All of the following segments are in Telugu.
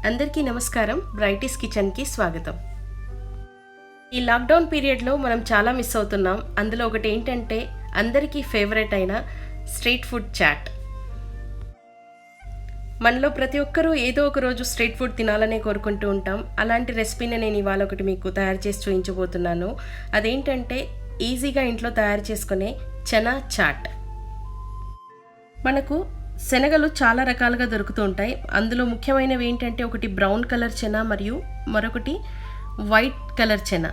అందరికీ నమస్కారం. బ్రైటీస్ కిచెన్కి స్వాగతం. ఈ లాక్డౌన్ పీరియడ్లో మనం చాలా మిస్ అవుతున్నాం. అందులో ఒకటి ఏంటంటే అందరికీ ఫేవరెట్ అయిన స్ట్రీట్ ఫుడ్ చాట్. మనలో ప్రతి ఒక్కరూ ఏదో ఒక రోజు స్ట్రీట్ ఫుడ్ తినాలనే కోరుకుంటూ ఉంటాం. అలాంటి రెసిపీని నేను ఇవాళ ఒకటి మీకు తయారు చేసి చూపించబోతున్నాను. అదేంటంటే ఈజీగా ఇంట్లో తయారు చేసుకునే చనా చాట్. మనకు శనగలు చాలా రకాలుగా దొరుకుతూ ఉంటాయి. అందులో ముఖ్యమైనవి ఏంటంటే ఒకటి బ్రౌన్ కలర్ చెనా మరియు మరొకటి వైట్ కలర్ చెనా.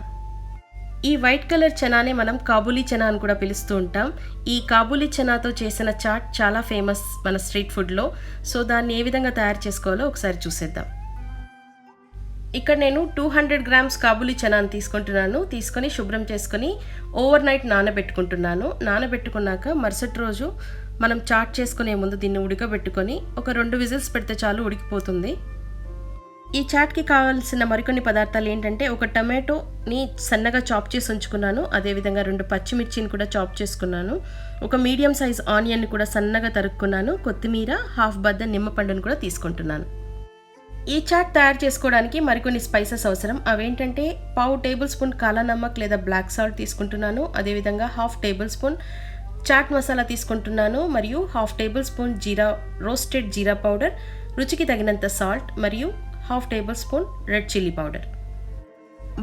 ఈ వైట్ కలర్ చెనానే మనం కాబూలీ చెనా అని కూడా పిలుస్తూ ఉంటాం. ఈ కాబూలీ చెనాతో చేసిన చాట్ చాలా ఫేమస్ మన స్ట్రీట్ ఫుడ్లో. సో దాన్ని ఏ విధంగా తయారు చేసుకోవాలో ఒకసారి చూసేద్దాం. ఇక్కడ నేను 200 గ్రామ్స్ కాబూలీ చనాను తీసుకొని శుభ్రం చేసుకొని ఓవర్ నైట్ నానబెట్టుకుంటున్నాను. నానబెట్టుకున్నాక మరుసటి రోజు మనం చాట్ చేసుకునే ముందు దీన్ని ఉడకబెట్టుకొని ఒక 2 విజిల్స్ పెడితే చాలు, ఉడికిపోతుంది. ఈ చాట్కి కావాల్సిన మరికొన్ని పదార్థాలు ఏంటంటే ఒక టమాటోని సన్నగా చాప్ చేసి ఉంచుకున్నాను. అదేవిధంగా 2 పచ్చిమిర్చిని కూడా చాప్ చేసుకున్నాను. ఒక మీడియం సైజ్ ఆనియన్ని కూడా సన్నగా తరుక్కున్నాను. కొత్తిమీర, హాఫ్ బద్ద నిమ్మపండును కూడా తీసుకుంటున్నాను. ఈ చాట్ తయారు చేసుకోవడానికి మరికొన్ని స్పైసెస్ అవసరం. అవేంటంటే పావు టేబుల్ స్పూన్ కాలా నమక్ లేదా బ్లాక్ సాల్ట్ తీసుకుంటున్నాను. అదేవిధంగా half table spoon chaat masala తీసుకుంటున్నాను మరియు half table spoon roasted jeera powder, రుచికి తగినంత సాల్ట్ మరియు half table spoon red chilli powder.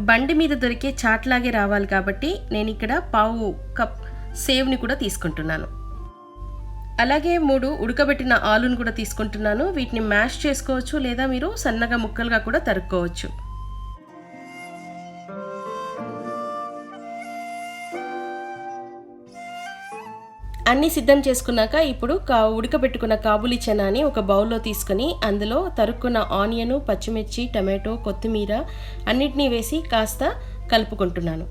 బండి మీద దొరికే చాట్ లాగే రావాలి కాబట్టి నేను ఇక్కడ పావు కప్ సేవ్ని కూడా తీసుకుంటున్నాను. అలాగే 3 ఉడకబెట్టిన ఆలును కూడా తీసుకుంటున్నాను. వీటిని మ్యాష్ చేసుకోవచ్చు లేదా మీరు సన్నగా ముక్కలుగా కూడా తరుక్కోవచ్చు. అన్నీ సిద్ధం చేసుకున్నాక ఇప్పుడు ఉడకబెట్టుకున్న కాబూలీ చనాని ఒక బౌల్లో తీసుకొని అందులో తరుక్కున్న ఆనియను, పచ్చిమిర్చి, టమాటో, కొత్తిమీర అన్నిటినీ వేసి కాస్త కలుపుకుంటున్నాను.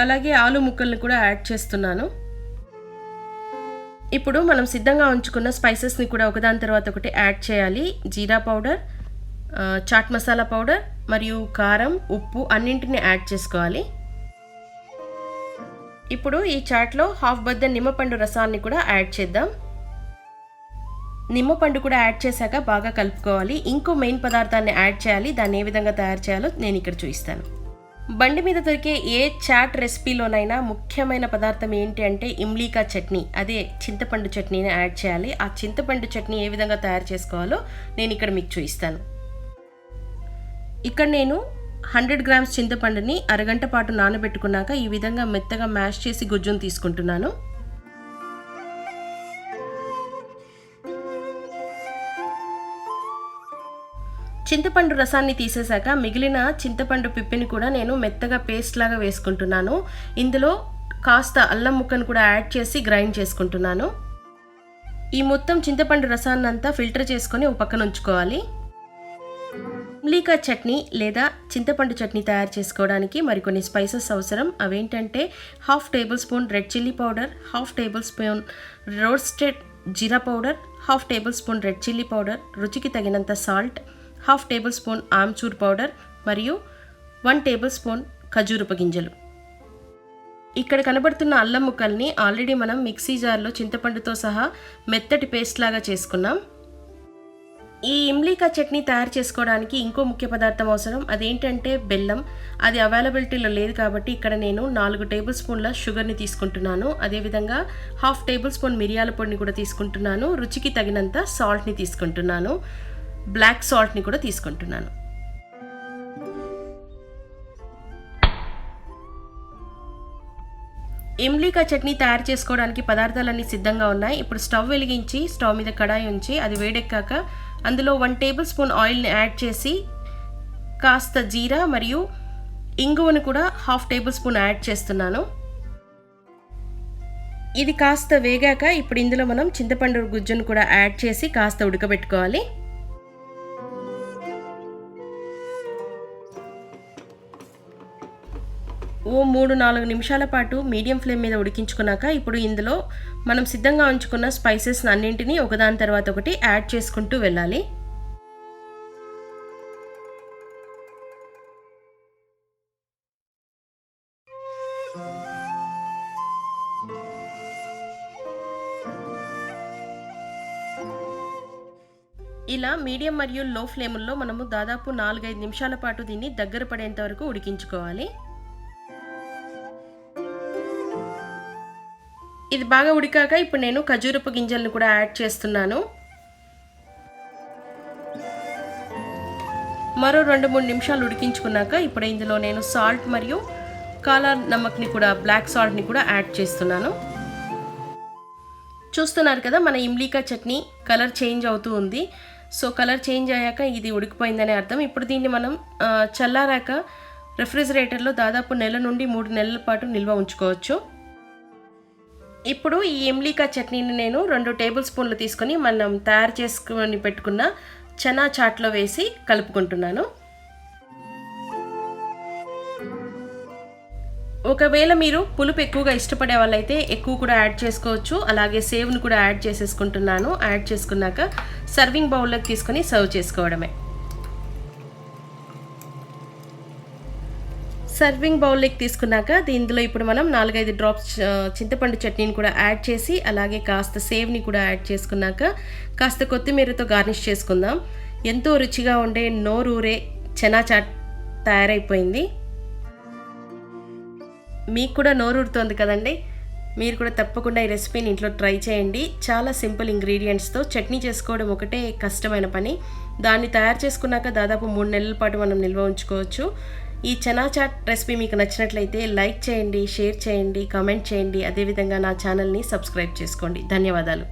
అలాగే ఆలు ముక్కల్ని కూడా యాడ్ చేస్తున్నాను. ఇప్పుడు మనం సిద్ధంగా ఉంచుకున్న స్పైసెస్ని కూడా ఒకదాని తర్వాత ఒకటి యాడ్ చేయాలి. జీరా పౌడర్, చాట్ మసాలా పౌడర్ మరియు కారం, ఉప్పు అన్నింటిని యాడ్ చేసుకోవాలి. ఇప్పుడు ఈ చాట్లో హాఫ్ బద్ద నిమ్మపండు రసాన్ని కూడా యాడ్ చేద్దాం. నిమ్మపండు కూడా యాడ్ చేశాక బాగా కలుపుకోవాలి. ఇంకో మెయిన్ పదార్థాన్ని యాడ్ చేయాలి. దాన్ని ఏ విధంగా తయారు చేయాలో నేను ఇక్కడ చూపిస్తాను. బండి మీద దొరికే ఏ చాట్ రెసిపీలోనైనా ముఖ్యమైన పదార్థం ఏంటి అంటే ఇమ్లీకా చట్నీ, అదే చింతపండు చట్నీని యాడ్ చేయాలి. ఆ చింతపండు చట్నీ ఏ విధంగా తయారు చేసుకోవాలో నేను ఇక్కడ మీకు చూపిస్తాను. ఇక్కడ నేను 100 గ్రామ్స్ చింతపండుని అరగంట పాటు నానబెట్టుకున్నాక ఈ విధంగా మెత్తగా మ్యాష్ చేసి గుజ్జును తీసుకుంటున్నాను. చింతపండు రసాన్ని తీసేశాక మిగిలిన చింతపండు పిప్పిని కూడా నేను మెత్తగా పేస్ట్ లాగా వేసుకుంటున్నాను. ఇందులో కాస్త అల్లం ముక్కను కూడా యాడ్ చేసి గ్రైండ్ చేసుకుంటున్నాను. ఈ మొత్తం చింతపండు రసాన్నంతా ఫిల్టర్ చేసుకొని ఒక పక్కన ఉంచుకోవాలి. ఇమ్లీకా చట్నీ లేదా చింతపండు చట్నీ తయారు చేసుకోవడానికి మరికొన్ని స్పైసెస్ అవసరం. అవేంటంటే half table spoon red chilli powder, half table spoon roasted jeera powder, half table spoon red chilli powder, రుచికి తగినంత salt, half table spoon amchur powder మరియు 1 టేబుల్ స్పూన్ ఖజూరపు గింజలు. ఇక్కడ కనబడుతున్న అల్లం ముక్కల్ని ఆల్రెడీ మనం మిక్సీ జార్లో చింతపండుతో సహా మెత్తటి పేస్ట్ లాగా చేసుకున్నాం. ఈ ఇమ్లీకా చట్నీ తయారు చేసుకోవడానికి ఇంకో ముఖ్య పదార్థం అవసరం. అదేంటంటే బెల్లం. అది అవైలబిలిటీలో లేదు కాబట్టి ఇక్కడ నేను 4 టేబుల్ స్పూన్ల షుగర్ని తీసుకుంటున్నాను. అదేవిధంగా హాఫ్ టేబుల్ స్పూన్ మిరియాల పొడిని కూడా తీసుకుంటున్నాను. రుచికి తగినంత సాల్ట్ని తీసుకుంటున్నాను. బ్లాక్ సాల్ట్ని కూడా తీసుకుంటున్నాను. ఇమ్లీకా చట్నీ తయారు చేసుకోవడానికి పదార్థాలన్నీ సిద్ధంగా ఉన్నాయి. ఇప్పుడు స్టవ్ వెలిగించి స్టవ్ మీద కడాయి ఉంచి అది వేడెక్కాక అందులో 1 టేబుల్ స్పూన్ ఆయిల్ని యాడ్ చేసి కాస్త జీరా మరియు ఇంగువను కూడా హాఫ్ టేబుల్ స్పూన్ యాడ్ చేస్తున్నాను. ఇది కాస్త వేగాక ఇప్పుడు ఇందులో మనం చింతపండు గుజ్జును కూడా యాడ్ చేసి కాస్త ఉడకబెట్టుకోవాలి. ఓ 3-4 నిమిషాల పాటు మీడియం ఫ్లేమ్ మీద ఉడికించుకున్నాక ఇప్పుడు ఇందులో మనం సిద్ధంగా ఉంచుకున్న స్పైసెస్ అన్నింటినీ ఒకదాని తర్వాత ఒకటి యాడ్ చేసుకుంటూ వెళ్ళాలి. ఇలా మీడియం మరియు లో ఫ్లేముల్లో మనము దాదాపు 4-5 నిమిషాల పాటు దీన్ని దగ్గర పడేంత వరకు ఉడికించుకోవాలి. ఇది బాగా ఉడికాక ఇప్పుడు నేను ఖర్జూరపు గింజలను కూడా యాడ్ చేస్తున్నాను. మరో 2-3 నిమిషాలు ఉడికించుకున్నాక ఇప్పుడు ఇందులో నేను సాల్ట్ మరియు కాలా నమక్ని కూడా, బ్లాక్ సాల్ట్ని కూడా యాడ్ చేస్తున్నాను. చూస్తున్నారు కదా, మన ఇమ్లీకా చట్నీ కలర్ చేంజ్ అవుతూ ఉంది. సో కలర్ చేంజ్ అయ్యాక ఇది ఉడికిపోయిందనే అర్థం. ఇప్పుడు దీన్ని మనం చల్లారాక రెఫ్రిజిరేటర్లో దాదాపు 1 నుండి 3 నెలల పాటు నిల్వ ఉంచుకోవచ్చు. ఇప్పుడు ఈ ఇమ్లీకా చట్నీని నేను 2 టేబుల్ స్పూన్లు తీసుకొని మనం తయారు చేసుకొని పెట్టుకున్న చనా చాట్లో వేసి కలుపుకుంటున్నాను. ఒకవేళ మీరు పులుపు ఎక్కువగా ఇష్టపడే వాళ్ళైతే ఎక్కువ కూడా యాడ్ చేసుకోవచ్చు. అలాగే సేవ్ను కూడా యాడ్ చేసేసుకుంటున్నాను. యాడ్ చేసుకున్నాక సర్వింగ్ బౌల్లోకి తీసుకొని సర్వ్ చేసుకోవడమే. సర్వింగ్ బౌల్లోకి తీసుకున్నాక దీనిలో ఇప్పుడు మనం 4-5 డ్రాప్స్ చింతపండు చట్నీని కూడా యాడ్ చేసి, అలాగే కాస్త సేవ్ని కూడా యాడ్ చేసుకున్నాక కాస్త కొత్తిమీరతో గార్నిష్ చేసుకుందాం. ఎంతో రుచిగా ఉండే నోరూరే చనా చాట్ తయారైపోయింది. మీకు కూడా నోరూరుతోంది కదండి. మీరు కూడా తప్పకుండా ఈ రెసిపీని ఇంట్లో ట్రై చేయండి. చాలా సింపుల్ ఇంగ్రీడియంట్స్తో చట్నీ చేసుకోవడం ఒకటే కష్టమైన పని. దాన్ని తయారు చేసుకున్నాక దాదాపు 3 నెలల పాటు మనం నిల్వ ఉంచుకోవచ్చు. ఈ చనా చాట్ రెసిపీ మీకు నచ్చినట్లయితే లైక్ చేయండి, షేర్ చేయండి, కామెంట్ చేయండి. అదేవిధంగా నా ఛానల్ని సబ్స్క్రైబ్ చేసుకోండి. ధన్యవాదాలు.